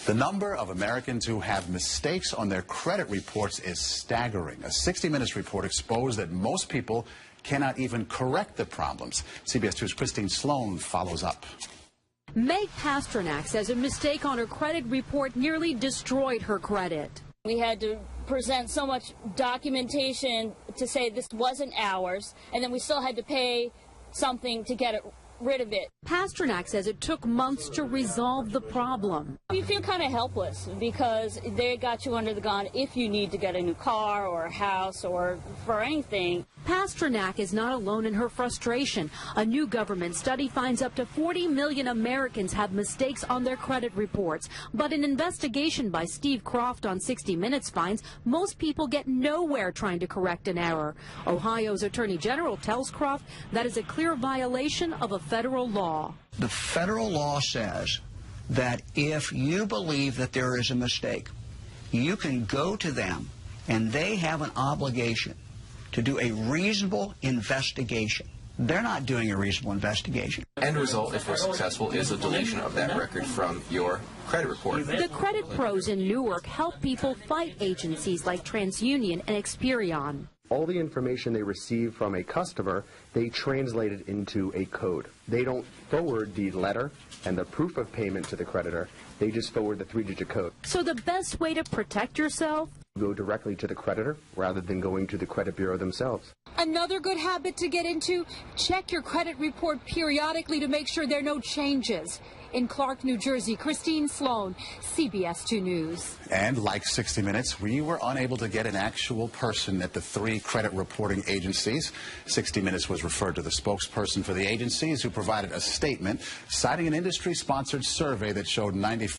The number of Americans who have mistakes on their credit reports is staggering. A 60 Minutes report exposed that most people cannot even correct the problems. CBS 2's Christine Sloan follows up. Meg Pasternak says a mistake on her credit report nearly destroyed her credit. We had to present so much documentation to say this wasn't ours, and then we still had to pay something to get rid of it. Pasternak says it took months to resolve the problem. You feel kind of helpless because they got you under the gun if you need to get a new car or a house or for anything. Pasternak is not alone in her frustration. A new government study finds up to 40 million Americans have mistakes on their credit reports. But an investigation by Steve Croft on 60 Minutes finds most people get nowhere trying to correct an error. Ohio's Attorney General tells Croft that is a clear violation of a federal law. The federal law says that if you believe that there is a mistake, you can go to them and they have an obligation to do a reasonable investigation. They're not doing a reasonable investigation. End result, if we're successful, is a deletion of that record from your credit report. The credit pros in Newark help people fight agencies like TransUnion and Experian. All the information they receive from a customer, they translate it into a code. They don't forward the letter and the proof of payment to the creditor. They just forward the 3-digit code. So the best way to protect yourself? Go directly to the creditor rather than going to the credit bureau themselves. Another good habit to get into, check your credit report periodically to make sure there are no changes. In Clark, New Jersey, Christine Sloan, CBS 2 News. And like 60 Minutes, we were unable to get an actual person at the 3 credit reporting agencies. 60 Minutes was referred to the spokesperson for the agencies, who provided a statement citing an industry-sponsored survey that showed 90